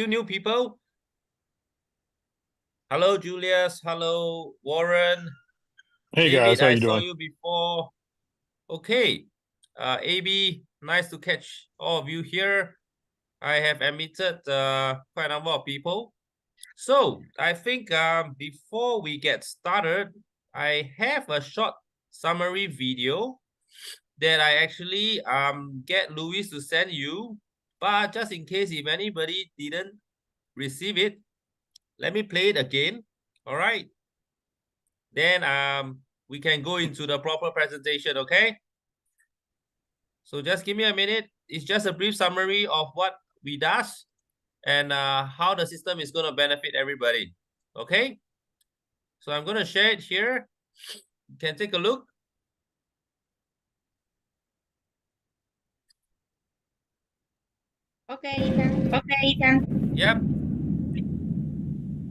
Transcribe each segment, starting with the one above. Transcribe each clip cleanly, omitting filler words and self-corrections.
new people. Hello, Julius. Hello, Warren. Hey David, guys, how I you saw doing? you before. Okay. AB, nice to catch all of you here. I have admitted quite a number of people. So I think before we get started, I have a short summary video that I actually get Louis to send you. But just in case if anybody didn't receive it, let me play it again. All right. Then we can go into the proper presentation, okay? So just give me a minute. It's just a brief summary of what we does and how the system is going to benefit everybody, okay? So I'm going to share it here. You can take a look. Okay, Ethan. Yep.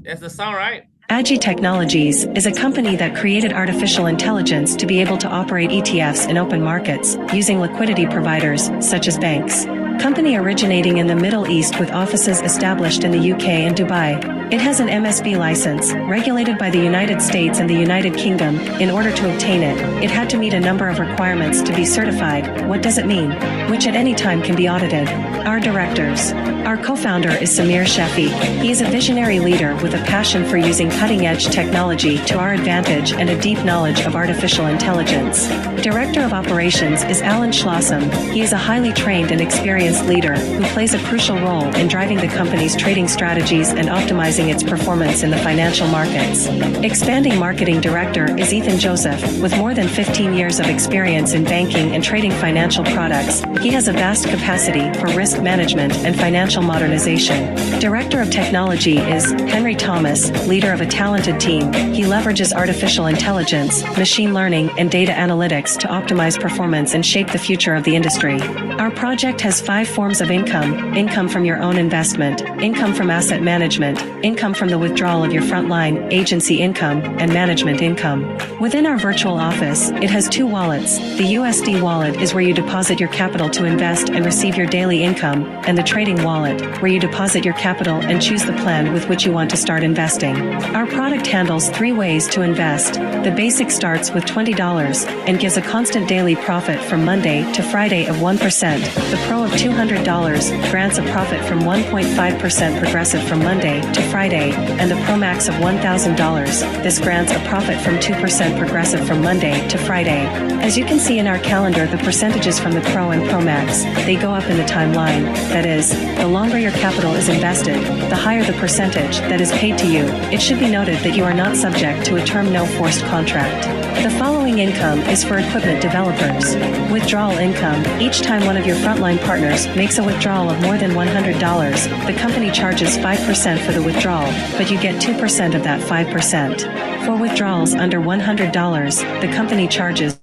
That's the sound, right? AGI Technologies is a company that created artificial intelligence to be able to operate ETFs in open markets, using liquidity providers, such as banks. Company originating in the Middle East with offices established in the UK and Dubai. It has an MSB license, regulated by the United States and the United Kingdom. In order to obtain it, it had to meet a number of requirements to be certified. What does it mean? Which at any time can be audited. Our directors. Our co-founder is Samir Shafi. He is a visionary leader with a passion for using cutting-edge technology to our advantage and a deep knowledge of artificial intelligence. Director of Operations is Alan Schlossam. He is a highly trained and experienced leader who plays a crucial role in driving the company's trading strategies and optimizing its performance in the financial markets. Expanding Marketing Director is Ethan Joseph, with more than 15 years of experience in banking and trading financial products. He has a vast capacity for risk management and financial modernization. Director of Technology is Henry Thomas, leader of a talented team. He leverages artificial intelligence, machine learning, and data analytics to optimize performance and shape the future of the industry. Our project has 5 forms of income: income from your own investment, income from asset management, income from the withdrawal of your frontline, agency income, and management income. Within our virtual office, it has 2 wallets. The USD wallet is where you deposit your capital to invest and receive your daily income, and the trading wallet, where you deposit your capital and choose the plan with which you want to start investing. Our product handles 3 ways to invest. The basic starts with $20 and gives a constant daily profit from Monday to Friday of 1%. The Pro of $200 grants a profit from 1.5% progressive from Monday to Friday, and the PROMAX of $1,000. This grants a profit from 2% progressive from Monday to Friday. As you can see in our calendar, the percentages from the Pro and PROMAX, they go up in the timeline. That is, the longer your capital is invested, the higher the percentage that is paid to you. It should be noted that you are not subject to a term no forced contract. The following income is for equipment developers. Withdrawal income. Each time one of your frontline partners makes a withdrawal of more than $100, the company charges 5% for the withdrawal, but you get 2% of that 5%. For withdrawals under $100, the company charges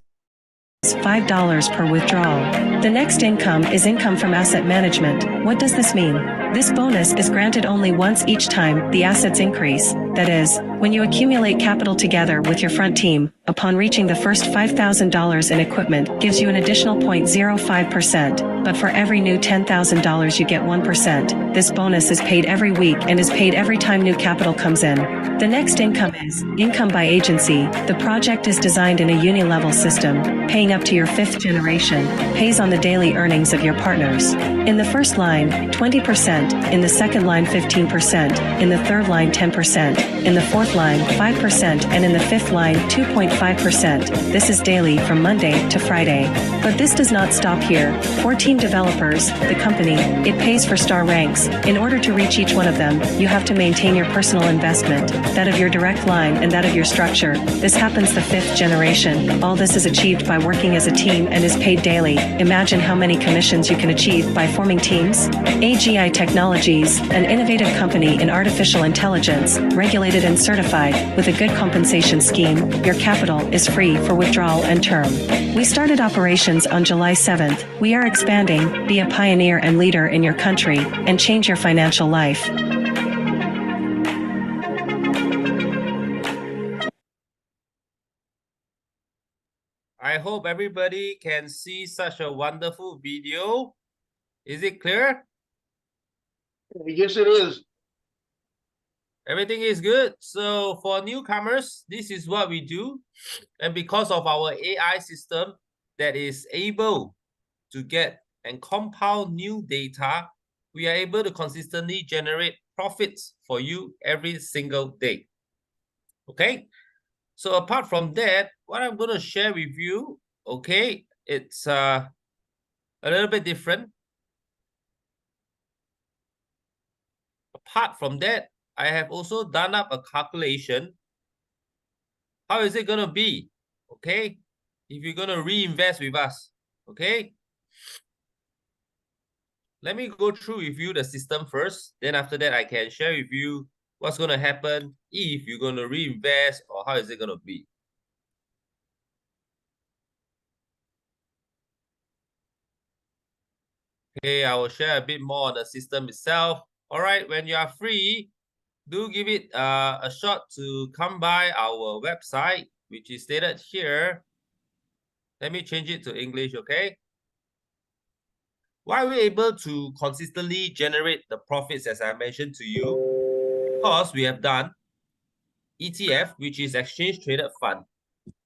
$5 per withdrawal. The next income is income from asset management. What does this mean? This bonus is granted only once each time the assets increase. That is, when you accumulate capital together with your front team, upon reaching the first $5,000 in equipment gives you an additional 0.05%, but for every new $10,000 you get 1%. This bonus is paid every week and is paid every time new capital comes in. The next income is income by agency. The project is designed in a uni-level system, paying up to your 5th generation, pays on the daily earnings of your partners. In the first line, 20%, in the second line 15%, in the third line 10%, in the fourth line 5%, and in the fifth line 2.5%. This is daily from Monday to Friday. But this does not stop here. 14 developers, the company, it pays for star ranks. In order to reach each one of them, you have to maintain your personal investment, that of your direct line and that of your structure. This happens the 5th generation. All this is achieved by working as a team and is paid daily. Imagine how many commissions you can achieve by forming teams. AGI Technologies, an innovative company in artificial intelligence, regulated and certified, with a good compensation scheme. Your capital is free for withdrawal and term. We started operations on July 7th. We are expanding. Be a pioneer and leader in your country, and change your financial life. I hope everybody can see such a wonderful video. Is it clear? Yes, it is. Everything is good. So for newcomers, this is what we do. And because of our AI system that is able to get and compound new data, we are able to consistently generate profits for you every single day. Okay. So apart from that, what I'm going to share with you, okay, it's a little bit different. Apart from that, I have also done up a calculation. How is it going to be? Okay. If you're going to reinvest with us, okay. Let me go through with you the system first. Then after that, I can share with you what's going to happen if you're going to reinvest or how is it going to be. Okay, I will share a bit more on the system itself. All right, when you are free, do give it a shot to come by our website, which is stated here. Let me change it to English, okay? Why are we able to consistently generate the profits, as I mentioned to you? Because we have done ETF, which is exchange traded fund.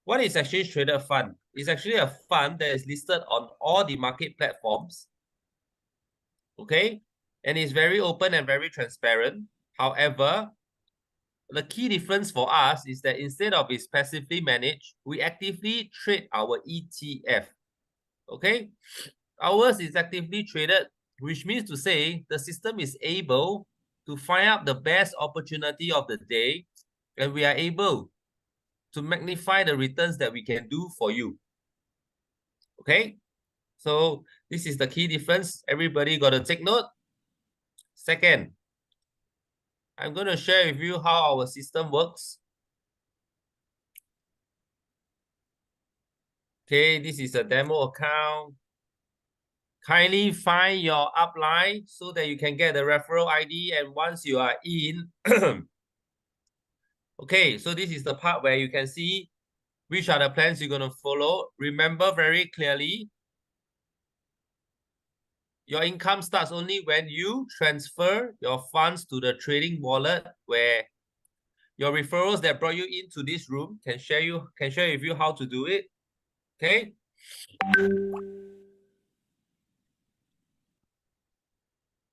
What is exchange traded fund? It's actually a fund that is listed on all the market platforms. Okay, and it's very open and very transparent. However, the key difference for us is that instead of it's passively managed, we actively trade our ETF. Okay, ours is actively traded, which means to say the system is able to find out the best opportunity of the day, and we are able to magnify the returns that we can do for you. Okay, so this is the key difference. Everybody got to take note. Second, I'm going to share with you how our system works. Okay, this is a demo account. Kindly find your upline so that you can get the referral ID. And once you are in, okay, so this is the part where you can see which are the plans you're going to follow. Remember very clearly, your income starts only when you transfer your funds to the trading wallet, where your referrals that brought you into this room can share with you how to do it. Okay.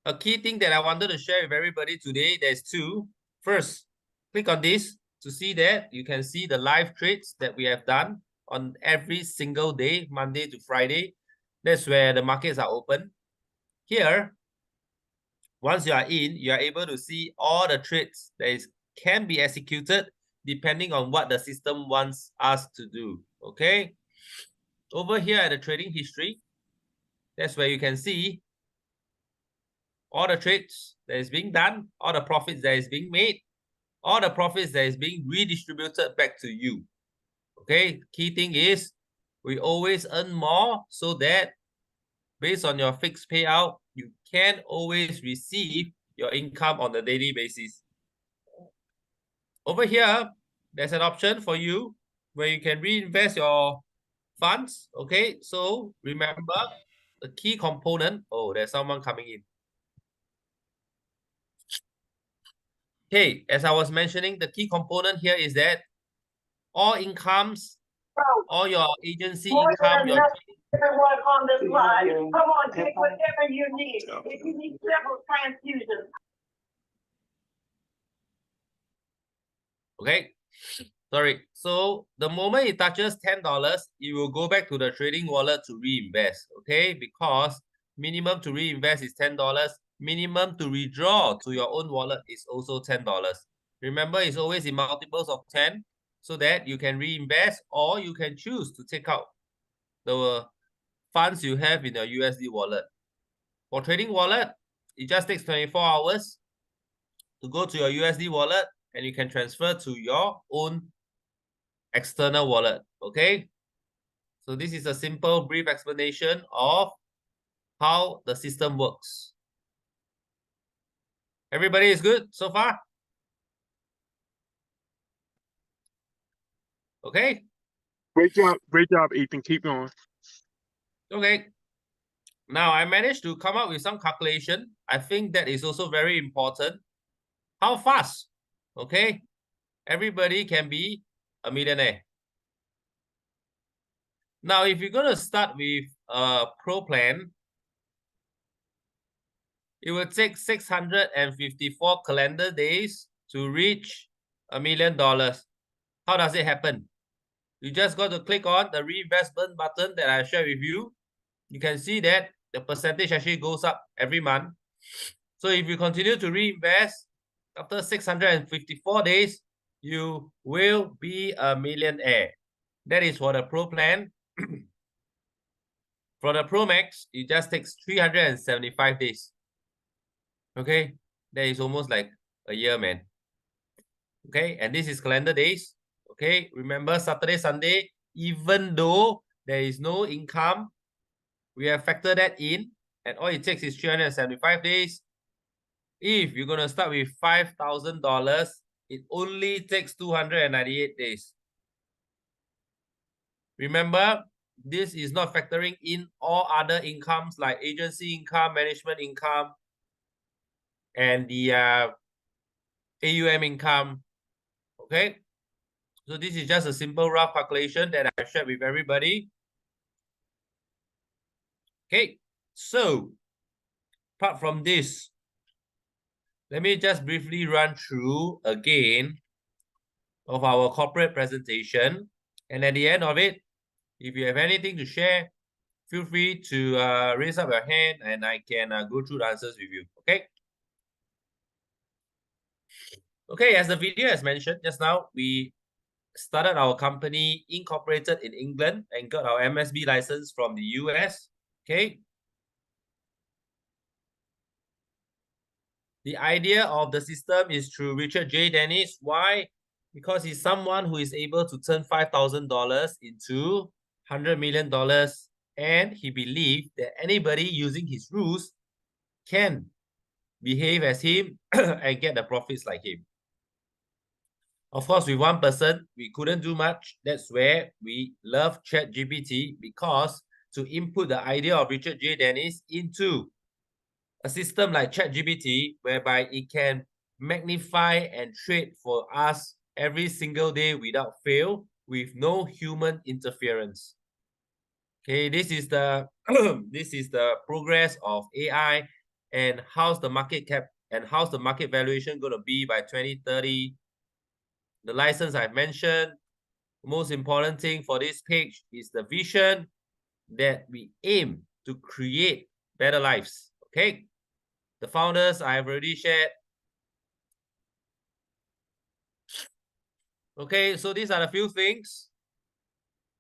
A key thing that I wanted to share with everybody today, there's two. First, click on this to see that you can see the live trades that we have done on every single day, Monday to Friday. That's where the markets are open. Here, once you are in, you are able to see all the trades that can be executed depending on what the system wants us to do. Okay. Over here at the trading history, that's where you can see all the trades that is being done, all the profits that is being made, all the profits that is being redistributed back to you. Okay, key thing is we always earn more so that based on your fixed payout, you can always receive your income on a daily basis. Over here, there's an option for you where you can reinvest your funds. Okay, so remember the key component. Oh, there's someone coming in. Okay, as I was mentioning, the key component here is that all incomes, all your agency income, your everyone on this line. Come on, take whatever you need. If you need several transfusions. okay. Sorry. So the moment it touches $10, it will go back to the trading wallet to reinvest. Okay, because minimum to reinvest is $10. Minimum to withdraw to your own wallet is also $10. Remember, it's always in multiples of 10 so that you can reinvest or you can choose to take out the funds you have in your USD wallet. For trading wallet, it just takes 24 hours to go to your USD wallet and you can transfer to your own external wallet. Okay, so this is a simple brief explanation of how the system works. Everybody is good so far? Okay. Great job, Ethan. Keep going. Okay. Now I managed to come up with some calculation I think that is also very important. How fast? Okay, everybody can be a millionaire. Now, if you're going to start with a pro plan, it will take 654 calendar days to reach $1 million. How does it happen? You just got to click on the reinvestment button that I shared with you. You can see that the percentage actually goes up every month. So if you continue to reinvest, after 654 days, you will be a millionaire. That is for the Pro plan. For the PROMAX, it just takes 375 days. Okay, that is almost like a year, man. Okay, and this is calendar days. Okay, remember Saturday, Sunday, even though there is no income, we have factored that in, and all it takes is 375 days. If you're going to start with $5,000, it only takes 298 days. Remember, this is not factoring in all other incomes like agency income, management income, and the AUM income. Okay, so this is just a simple rough calculation that I shared with everybody. Okay, so apart from this, let me just briefly run through again of our corporate presentation, and at the end of it, if you have anything to share, feel free to raise up your hand and I can go through the answers with you. Okay. Okay, as the video has mentioned just now, we started our company incorporated in England and got our MSB license from the US. Okay. The idea of the system is through Richard J. Dennis. Why? Because he's someone who is able to turn $5,000 into $100 million, and he believed that anybody using his rules can behave as him and get the profits like him. Of course, with one person, we couldn't do much. That's where we love ChatGPT, because to input the idea of Richard J. Dennis into a system like ChatGPT, whereby it can magnify and trade for us every single day without fail, with no human interference. Okay, this is the this is the progress of AI, and how's the market cap and how's the market valuation going to be by 2030. The license I've mentioned. The most important thing for this page is the vision that we aim to create better lives. Okay, the founders I've already shared. Okay, so these are the few things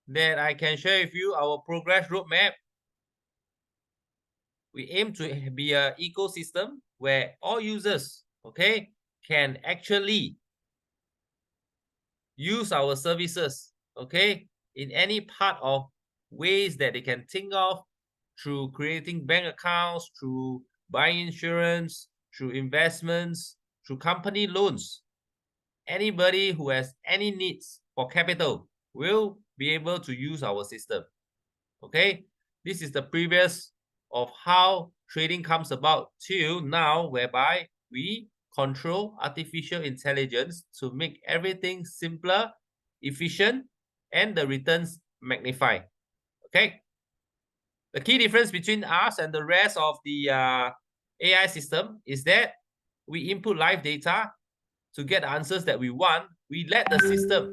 that I can share with you. Our progress roadmap. We aim to be an ecosystem where all users, okay, can actually use our services, okay, in any part of ways that they can think of, through creating bank accounts, through buying insurance, through investments, through company loans. Anybody who has any needs for capital will be able to use our system. Okay, this is the previous of how trading comes about till now, whereby we control artificial intelligence to make everything simpler, efficient, and the returns magnify. Okay, the key difference between us and the rest of the AI system is that we input live data to get the answers that we want. We let the system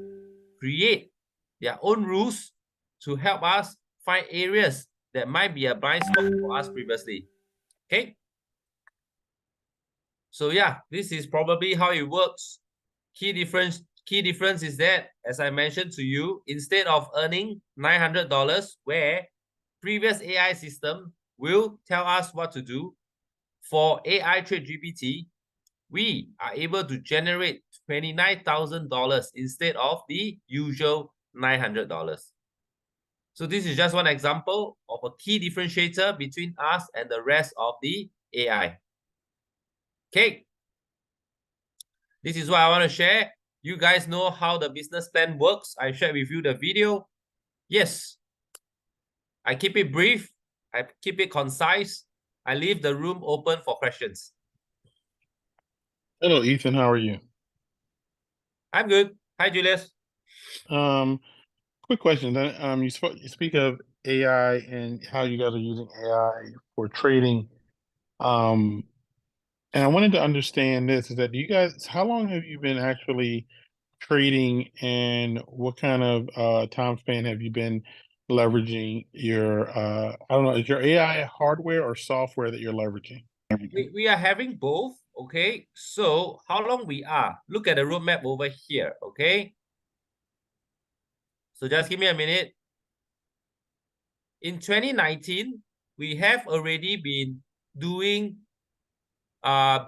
create their own rules to help us find areas that might be a blind spot for us previously. Okay. So yeah, this is probably how it works. Key difference is that, as I mentioned to you, instead of earning $900, where previous AI system will tell us what to do, for AI Trade GPT, we are able to generate $29,000 instead of the usual $900. So this is just one example of a key differentiator between us and the rest of the AI. Okay. This is what I want to share. You guys know how the business plan works. I shared with you the video. Yes. I keep it brief. I keep it concise. I leave the room open for questions. Hello, Ethan. How are you? I'm good. Hi, Julius. Quick question. You speak of AI and how you guys are using AI for trading. And I wanted to understand this, is that how long have you been actually trading, and what kind of time span have you been leveraging your I don't know, is your AI hardware or software that you're leveraging? We are having both, okay? So how long we are? Look at the roadmap over here, okay? So just give me a minute. In 2019, we have already been doing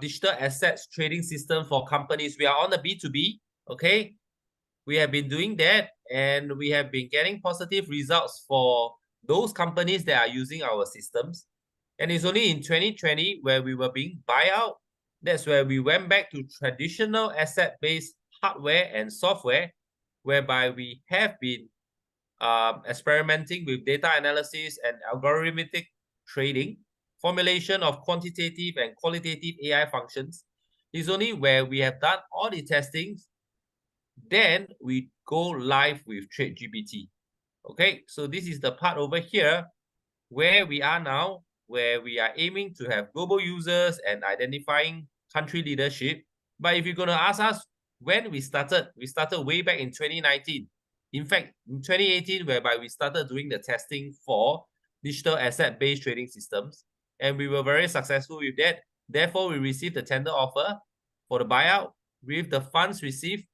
digital assets trading system for companies. We are on the B2B, okay? We have been doing that, and we have been getting positive results for those companies that are using our systems. And it's only in 2020 where we were being buy out. That's where we went back to traditional asset-based hardware and software, whereby we have been experimenting with data analysis and algorithmic trading, formulation of quantitative and qualitative AI functions. Is only where we have done all the testings, then we go live with TradeGPT. Okay, so this is the part over here where we are now, where we are aiming to have global users and identifying country leadership. But if you're going to ask us when we started way back in 2019. In fact, in 2018, whereby we started doing the testing for digital asset-based trading systems, and we were very successful with that. Therefore, we received the tender offer for the buyout. With the funds received,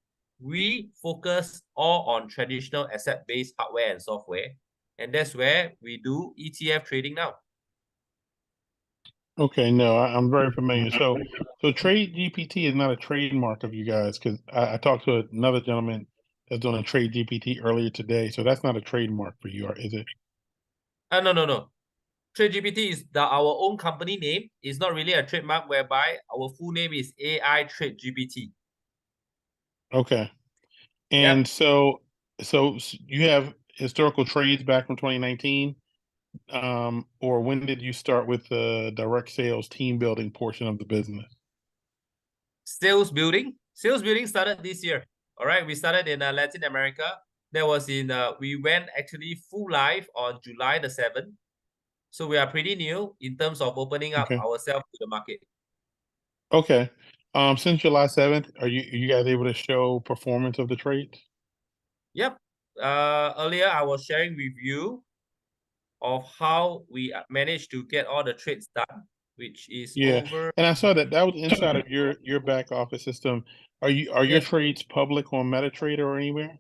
we focus all on traditional asset-based hardware and software. And that's where we do ETF trading now. Okay, no, I'm very familiar. So Trade GPT is not a trademark of you guys, because I talked to another gentleman that's doing a Trade GPT earlier today. So that's not a trademark for you, is it? No. TradeGPT is our own company name. It's not really a trademark, whereby our full name is AI TradeGPT. Okay. And so you have historical trades back from 2019, or when did you start with the direct sales team building portion of the business? Sales building started this year. All right, we started in Latin America. That was in we went actually full live on July the 7th. So we are pretty new in terms of opening up ourselves to the market. Okay. Since July 7th, are you guys able to show performance of the trades? Yep. Earlier I was sharing with you of how we managed to get all the trades done, which is over. And I saw that was inside of your back office system. Are your trades public on MetaTrader or anywhere?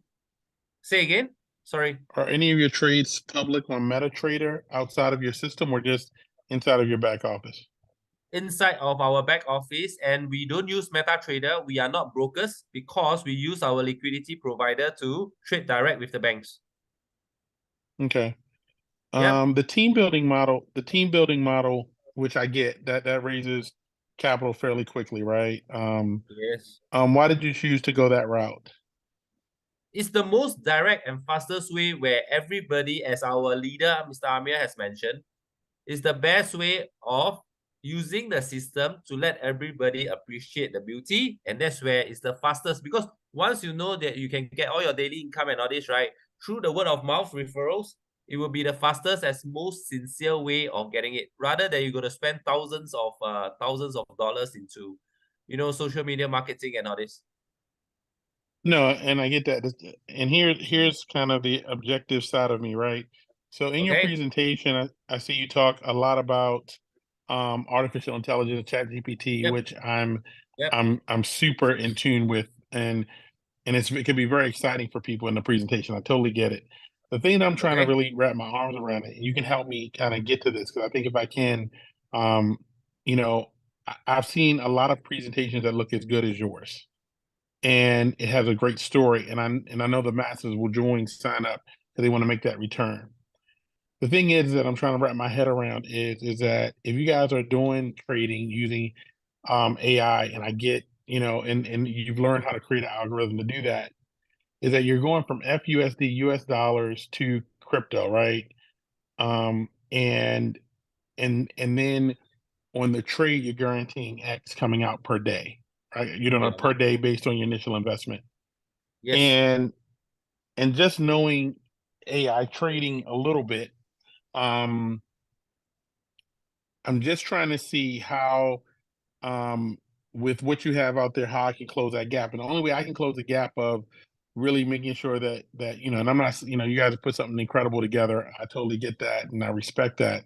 Say again? Sorry. Are any of your trades public on MetaTrader outside of your system, or just inside of your back office? Inside of our back office, and we don't use MetaTrader. We are not brokers, because we use our liquidity provider to trade direct with the banks. Okay. The team building model, which I get, that raises capital fairly quickly, right? Yes. Why did you choose to go that route? It's the most direct and fastest way, where everybody, as our leader, Mr. Amir, has mentioned, is the best way of using the system to let everybody appreciate the beauty. And that's where it's the fastest, because once you know that you can get all your daily income and all this, right, through the word of mouth referrals, it will be the fastest as most sincere way of getting it, rather than you're going to spend thousands of dollars into, social media marketing and all this. No, and I get that. And here's kind of the objective side of me, right? So in your presentation, I see you talk a lot about artificial intelligence, ChatGPT, which I'm super in tune with, and it can be very exciting for people in the presentation. I totally get it. The thing that I'm trying to really wrap my arms around it, and you can help me kind of get to this, because I think if I can, you know, I've seen a lot of presentations that look as good as yours, and it has a great story, and I know the masses will sign up because they want to make that return. The thing is that I'm trying to wrap my head around is that if you guys are doing trading using AI, and I get, and you've learned how to create an algorithm to do that, is that you're going from FUSD, US dollars, to crypto, right? And then on the trade, you're guaranteeing X coming out per day, right? You don't know per day based on your initial investment. Yes. And just knowing AI trading a little bit, I'm just trying to see how, with what you have out there, how I can close that gap. And the only way I can close the gap of really making sure that and I'm not, you guys have put something incredible together. I totally get that and I respect that.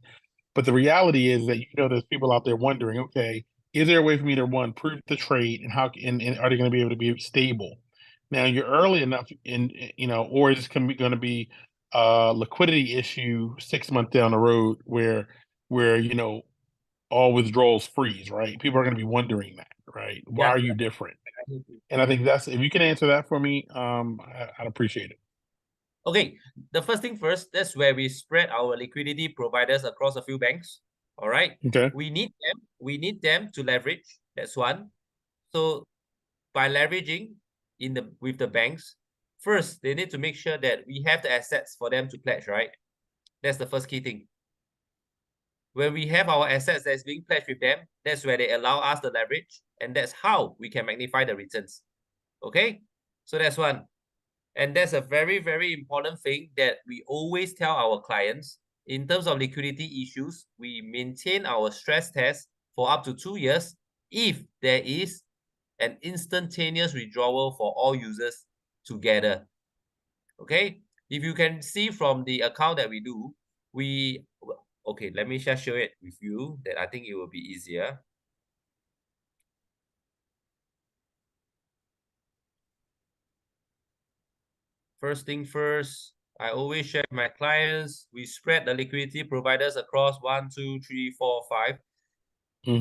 But the reality is that there's people out there wondering, okay, is there a way for me to prove the trade, and how and are they going to be able to be stable? Now you're early enough in, or is this going to be a liquidity issue 6 months down the road where all withdrawals freeze, right? People are going to be wondering that, right? Why are you different? And I think that's, if you can answer that for me, I'd appreciate it. Okay, the first thing first, that's where we spread our liquidity providers across a few banks. All right. Okay. We need them to leverage. That's one. So by leveraging with the banks, first they need to make sure that we have the assets for them to pledge, right? That's the first key thing. When we have our assets that's being pledged with them, that's where they allow us the leverage, and that's how we can magnify the returns. Okay, so that's one. And that's a very, very important thing that we always tell our clients. In terms of liquidity issues, we maintain our stress test for up to 2 years if there is an instantaneous withdrawal for all users together. Okay, if you can see from the account that we do, okay, let me just show it with you, that I think it will be easier. First thing first, I always share with my clients, we spread the liquidity providers across 1, 2, 3, 4, 5.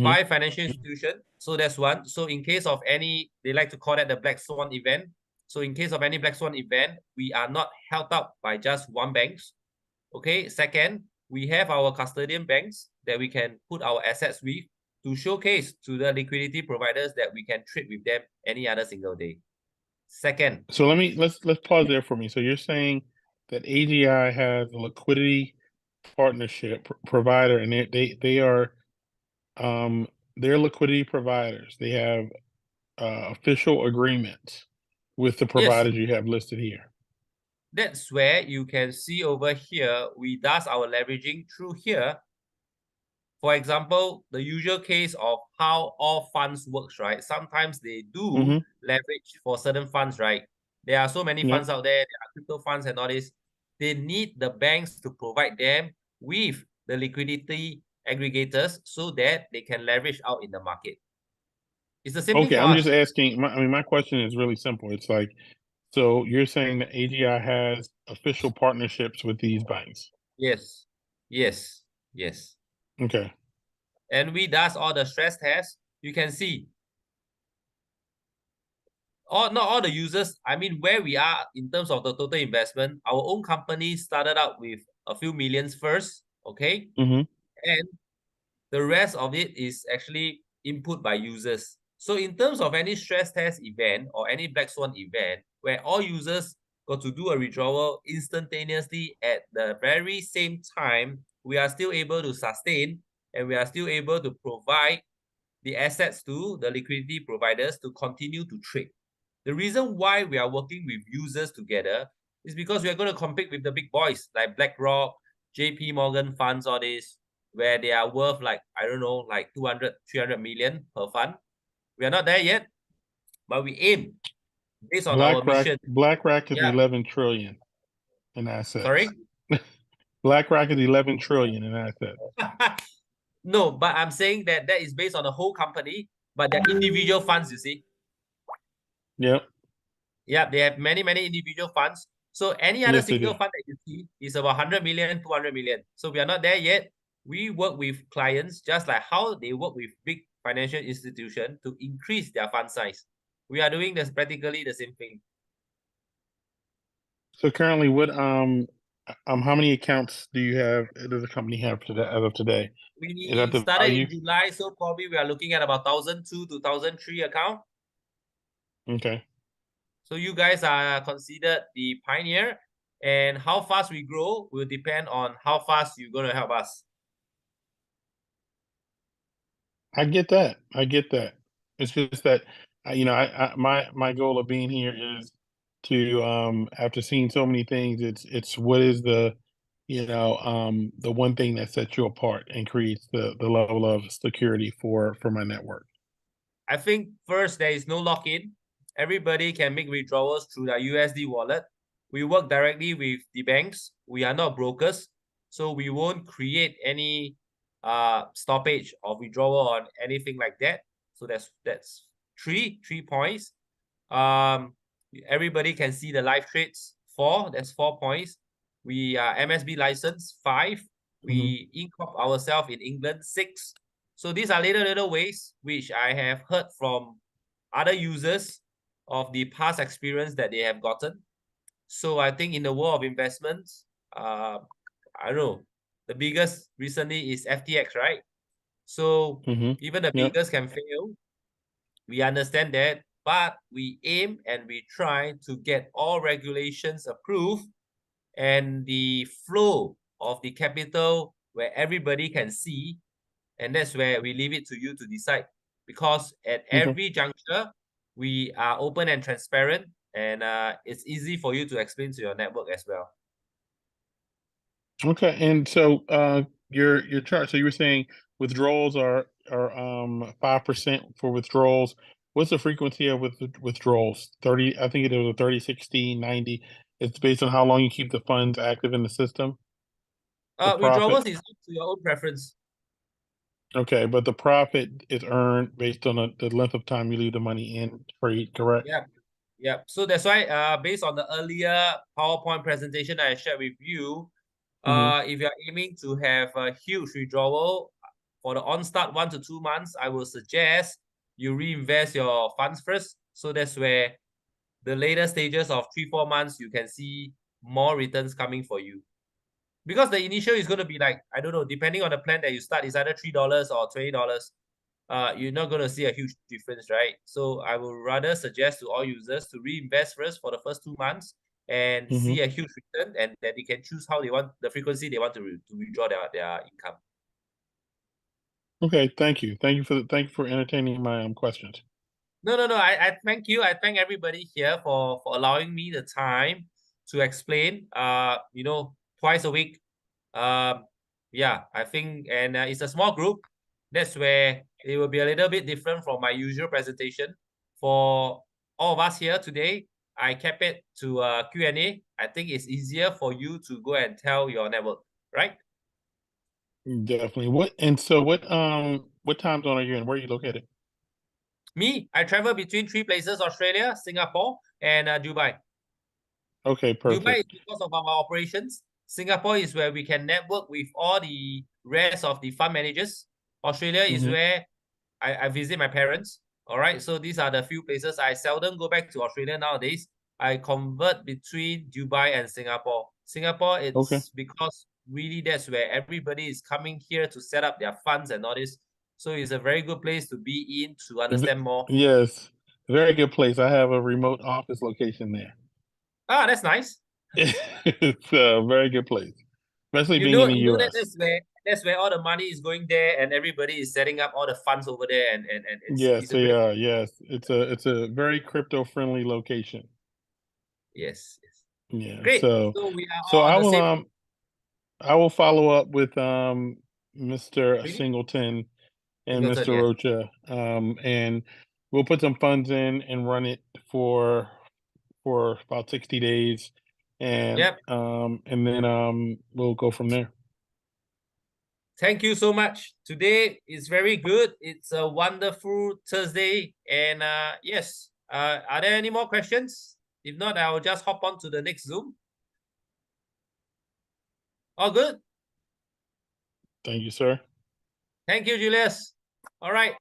5 financial institutions. So that's one. So in case of any, they like to call that the black swan event. So in case of any black swan event, we are not held up by just one bank. Okay. Second, we have our custodian banks that we can put our assets with to showcase to the liquidity providers that we can trade with them any other single day. Second. So let's pause there for me. So you're saying that AGI has a liquidity partnership provider, and they are they're liquidity providers. They have official agreements with the providers you have listed here. That's where you can see over here, we does our leveraging through here. For example, the usual case of how all funds works, right? Sometimes they do leverage for certain funds, right? There are so many funds out there. There are crypto funds and all this. They need the banks to provide them with the liquidity aggregators so that they can leverage out in the market. It's the same thing for I'm us. just asking. My question is really simple. It's like, so you're saying that AGI has official partnerships with these banks? Yes. Yes. Yes. Okay. And we does all the stress tests. You can see not all the users, I mean, where we are in terms of the total investment, our own company started out with a few millions first, okay? And the rest of it is actually input by users. So in terms of any stress test event or any black swan event where all users got to do a withdrawal instantaneously at the very same time, we are still able to sustain and we are still able to provide the assets to the liquidity providers to continue to trade. The reason why we are working with users together is because we are going to compete with the big boys like BlackRock, JP Morgan funds, all this, where they are worth like, I don't know, like 200, 300 million per fund. We are not there yet, but we aim based on our mission. BlackRock is 11 trillion in assets. Sorry? BlackRock is 11 trillion in assets. No, but I'm saying that is based on the whole company, but they're individual funds, you see. Yep. Yeah, they have many, many individual funds. So any other single fund that you see is about 100 million, 200 million. So we are not there yet. We work with clients just like how they work with big financial institutions to increase their fund size. We are doing this practically the same thing. So currently, what how many accounts does the company have today, as of today? We started in July, so probably we are looking at about 1,002 to 1,003 account. Okay. So you guys are considered the pioneer, and how fast we grow will depend on how fast you're going to help us. I get that. I get that. It's just that, my goal of being here is to, after seeing so many things, it's what is the one thing that sets you apart and creates the level of security for my network. I think first, there is no lock-in. Everybody can make withdrawals through their USD wallet. We work directly with the banks. We are not brokers, so we won't create any stoppage of withdrawal on anything like that. So that's three points. Everybody can see the live trades. That's 4 points. We are MSB license 5. We incorporate ourselves in England 6. So these are little ways which I have heard from other users of the past experience that they have gotten. So I think in the world of investments, I don't know, the biggest recently is FTX, right? So even the biggest can fail. We understand that, but we aim and we try to get all regulations approved and the flow of the capital where everybody can see. And that's where we leave it to you to decide. Because at every juncture, we are open and transparent, and it's easy for you to explain to your network as well. Okay, and so your chart. So you were saying withdrawals are 5% for withdrawals. What's the frequency of withdrawals? 30. I think it was a 30, 60, 90. It's based on how long you keep the funds active in the system. Withdrawals is up to your own preference. Okay, but the profit is earned based on the length of time you leave the money in trade, correct? Yeah. So that's why, based on the earlier PowerPoint presentation I shared with you, if you're aiming to have a huge withdrawal for the on-start 1 to 2 months, I will suggest you reinvest your funds first. So that's where the later stages of 3-4 months, you can see more returns coming for you. Because the initial is going to be like, I don't know, depending on the plan that you start, it's either $3 or $20. You're not going to see a huge difference, right? So I would rather suggest to all users to reinvest first for the first 2 months and see a huge return, and that they can choose how they want the frequency they want to withdraw their income. Okay, thank you. Thank you for entertaining my questions. No. I thank you. I thank everybody here for allowing me the time to explain. Twice a week. Yeah, I think, and it's a small group. That's where it will be a little bit different from my usual presentation. For all of us here today, I kept it to Q&A. I think it's easier for you to go and tell your network, right? Definitely. What time zone are you in? Where are you located? Me, I travel between 3 places: Australia, Singapore, and Dubai. Okay, perfect. Dubai is because of our operations. Singapore is where we can network with all the rest of the fund managers. Australia is where I visit my parents. All right. So these are the few places. I seldom go back to Australia nowadays. I convert between Dubai and Singapore. Singapore, it's because really that's where everybody is coming here to set up their funds and all this. So it's a very good place to be in to understand more. Yes, very good place. I have a remote office location there. Ah, that's nice. It's a very good place, especially being in the US. That's where all the money is going there, and everybody is setting up all the funds over there, and yes, they are. Yes, it's a very crypto friendly location. Yes. Yeah. Great. So we are all I on the will same. I will follow up with Mr. Really? Singleton and Singleton, Mr. Rocha, and we'll put some funds in and run it for about 60 days, and then we'll go from there. Thank you so much. Today is very good. It's a wonderful Thursday, and yes. Are there any more questions? If not, I will just hop on to the next Zoom. All good? Thank you, sir. Thank you, Julius. All right.